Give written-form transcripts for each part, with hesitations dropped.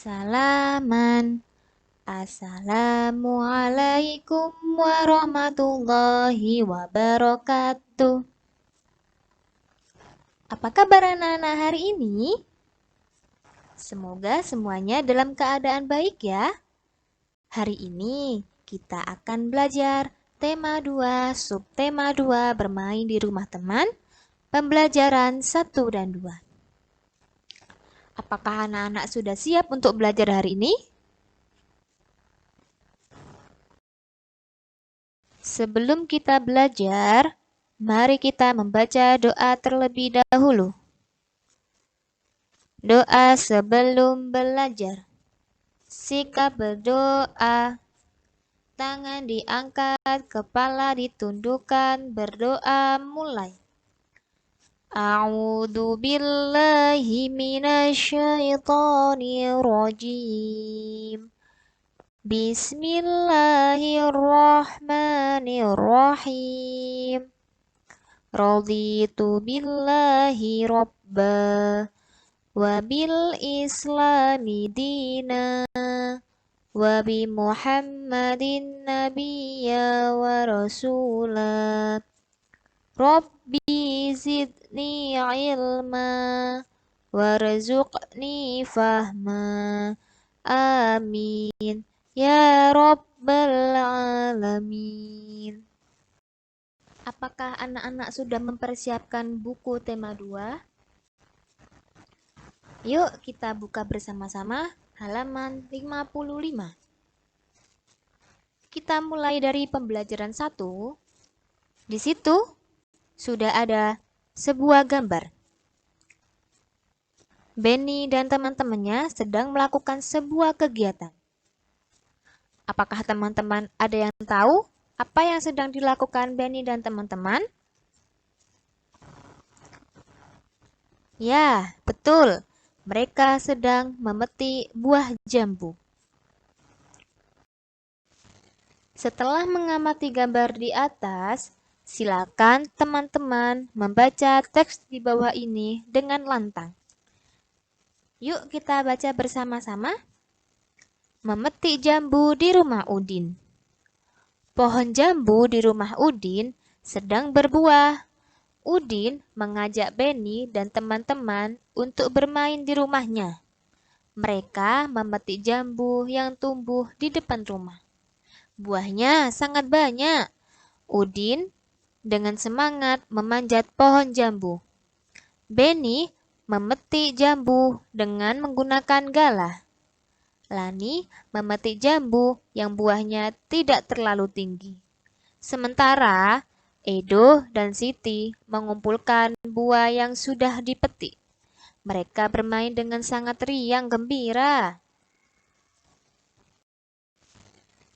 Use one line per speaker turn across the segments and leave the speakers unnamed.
Salaman. Assalamualaikum warahmatullahi wabarakatuh. Apa kabar anak-anak hari ini? Semoga semuanya dalam keadaan baik ya. Hari ini kita akan belajar tema 2, subtema 2 bermain di rumah teman, pembelajaran 1 dan 2. Apakah anak-anak sudah siap untuk belajar hari ini? Sebelum kita belajar, mari kita membaca doa terlebih dahulu. Doa sebelum belajar. Sikap berdoa. Tangan diangkat, kepala ditundukkan, berdoa mulai. A'udzu billahi minasyaitonir rajim. Bismillahirrahmanirrahim. Raditu billahi robba wa bil islami dina wa bi muhammadin nabiyya wa rasula. Rabbi zidni ilma warzuqni fahma. Amin ya Rabbal Alamin. Apakah anak-anak sudah mempersiapkan buku tema 2? Yuk kita buka bersama-sama halaman 55. Kita mulai dari pembelajaran 1. Di situ sudah ada sebuah gambar. Benny dan teman-temannya sedang melakukan sebuah kegiatan. Apakah teman-teman ada yang tahu apa yang sedang dilakukan Benny dan teman-teman? Ya, betul. Mereka sedang memetik buah jambu. Setelah mengamati gambar di atas, silakan teman-teman membaca teks di bawah ini dengan lantang. Yuk kita baca bersama-sama. Memetik jambu di rumah Udin. Pohon jambu di rumah Udin sedang berbuah. Udin mengajak Benny dan teman-teman untuk bermain di rumahnya. Mereka memetik jambu yang tumbuh di depan rumah. Buahnya sangat banyak. Udin dengan semangat memanjat pohon jambu. Benny memetik jambu dengan menggunakan galah. Lani memetik jambu yang buahnya tidak terlalu tinggi. Sementara Edo dan Siti mengumpulkan buah yang sudah dipetik. Mereka bermain dengan sangat riang gembira.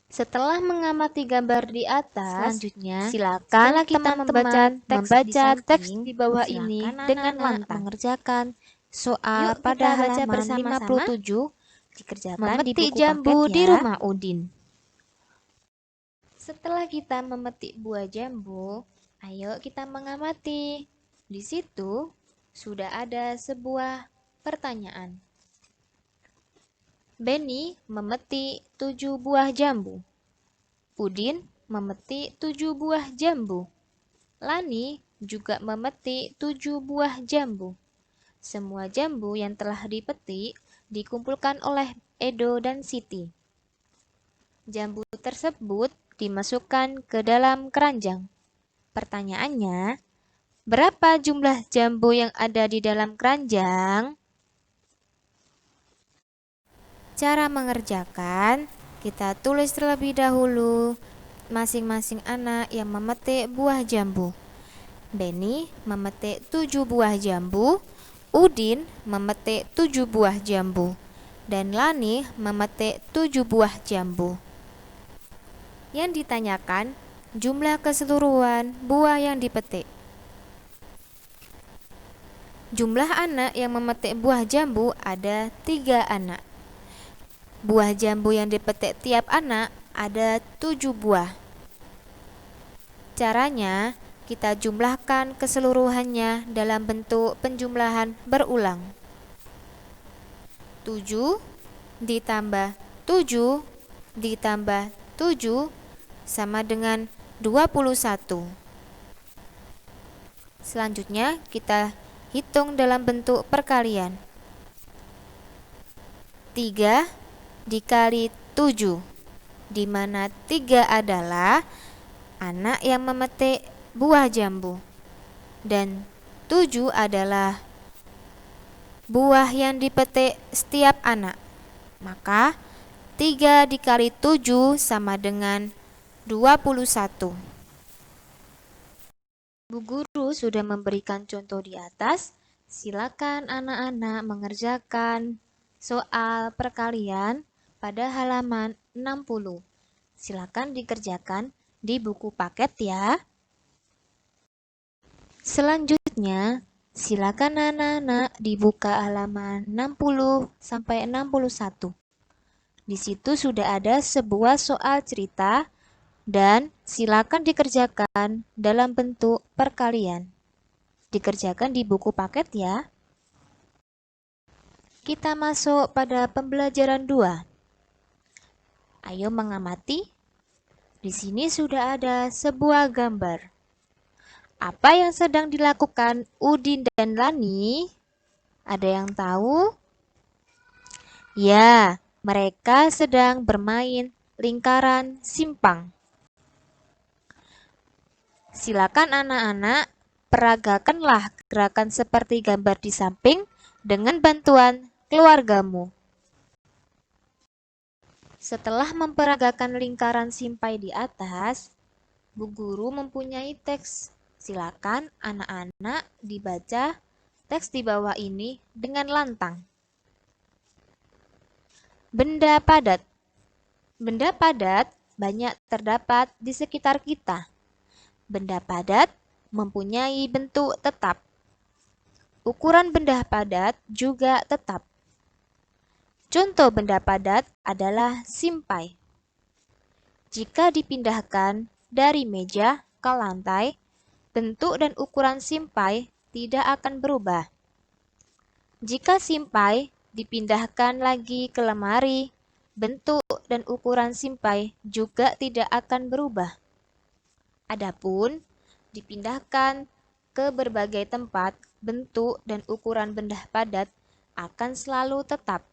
Setelah mengamati gambar di atas, selanjutnya silakan kita membaca teks di bawah ini dengan lantang. Mengerjakan soal pada halaman 57 dikerjakan di buku jambu paket ya. Di rumah Udin. Setelah kita memetik buah jambu, ayo kita mengamati. Di situ sudah ada sebuah pertanyaan. Benny memetik 7 buah jambu. Udin memetik 7 buah jambu. Lani juga memetik 7 buah jambu. Semua jambu yang telah dipetik dikumpulkan oleh Edo dan Siti. Jambu tersebut dimasukkan ke dalam keranjang. Pertanyaannya, berapa jumlah jambu yang ada di dalam keranjang? Cara mengerjakan, kita tulis terlebih dahulu masing-masing anak yang memetik buah jambu. Benny memetik 7 buah jambu, Udin memetik 7 buah jambu, dan Lani memetik 7 buah jambu. Yang ditanyakan, jumlah keseluruhan buah yang dipetik. Jumlah anak yang memetik buah jambu ada 3 anak. Buah jambu yang dipetik tiap anak ada 7 buah. Caranya, kita jumlahkan keseluruhannya dalam bentuk penjumlahan berulang. 7 ditambah 7 ditambah 7 sama dengan 21. Selanjutnya kita hitung dalam bentuk perkalian. 3 dikali 7, di mana 3 adalah anak yang memetik buah jambu dan 7 adalah buah yang dipetik setiap anak. Maka 3 dikali 7 sama dengan 21. Bu Guru sudah memberikan contoh di atas. Silakan anak-anak mengerjakan soal perkalian pada halaman 60. Silakan dikerjakan di buku paket ya. Selanjutnya, silakan anak-anak dibuka halaman 60 sampai 61. Di situ sudah ada sebuah soal cerita dan silakan dikerjakan dalam bentuk perkalian. Dikerjakan di buku paket ya. Kita masuk pada pembelajaran 2. Ayo mengamati. Di sini sudah ada sebuah gambar. Apa yang sedang dilakukan Udin dan Lani? Ada yang tahu? Ya, mereka sedang bermain lingkaran simpang. Silakan anak-anak, peragakanlah gerakan seperti gambar di samping dengan bantuan keluargamu. Setelah memperagakan lingkaran simpai di atas, Bu Guru mempunyai teks. Silakan anak-anak dibaca teks di bawah ini dengan lantang. Benda padat. Benda padat banyak terdapat di sekitar kita. Benda padat mempunyai bentuk tetap. Ukuran benda padat juga tetap. Contoh benda padat adalah simpai. Jika dipindahkan dari meja ke lantai, bentuk dan ukuran simpai tidak akan berubah. Jika simpai dipindahkan lagi ke lemari, bentuk dan ukuran simpai juga tidak akan berubah. Adapun dipindahkan ke berbagai tempat, bentuk dan ukuran benda padat akan selalu tetap.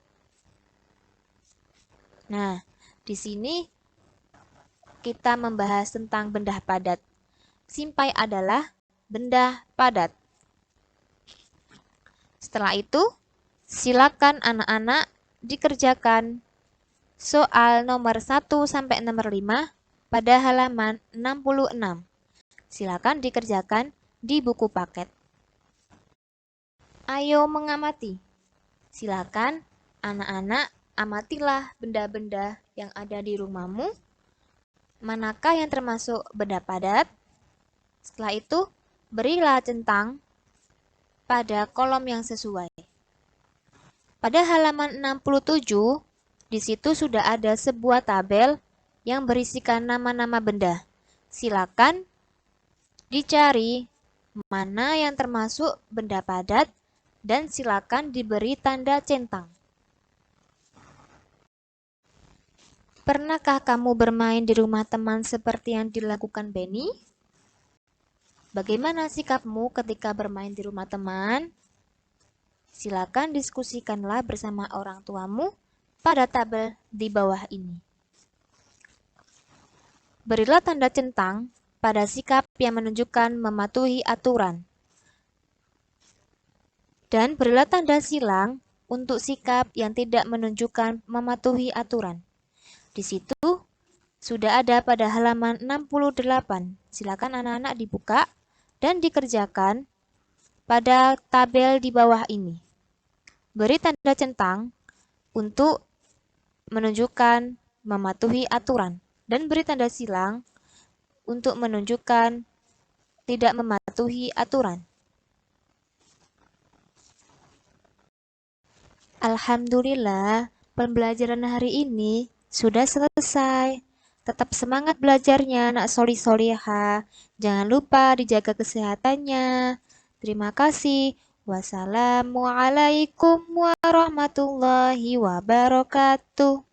Nah, di sini kita membahas tentang benda padat. Simpai adalah benda padat. Setelah itu, silakan anak-anak dikerjakan soal nomor 1 sampai nomor 5 pada halaman 66. Silakan dikerjakan di buku paket. Ayo mengamati. Silakan anak-anak amatilah benda-benda yang ada di rumahmu. Manakah yang termasuk benda padat? Setelah itu, berilah centang pada kolom yang sesuai. Pada halaman 67, di situ sudah ada sebuah tabel yang berisikan nama-nama benda. Silakan dicari mana yang termasuk benda padat dan silakan diberi tanda centang. Pernahkah kamu bermain di rumah teman seperti yang dilakukan Benny? Bagaimana sikapmu ketika bermain di rumah teman? Silakan diskusikanlah bersama orang tuamu pada tabel di bawah ini. Berilah tanda centang pada sikap yang menunjukkan mematuhi aturan. Dan berilah tanda silang untuk sikap yang tidak menunjukkan mematuhi aturan. Di situ sudah ada pada halaman 68. Silakan anak-anak dibuka dan dikerjakan pada tabel di bawah ini. Beri tanda centang untuk menunjukkan mematuhi aturan. Dan beri tanda silang untuk menunjukkan tidak mematuhi aturan. Alhamdulillah, pembelajaran hari ini sudah selesai. Tetap semangat belajarnya, anak solih-solihah. Jangan lupa dijaga kesehatannya. Terima kasih. Wassalamualaikum warahmatullahi wabarakatuh.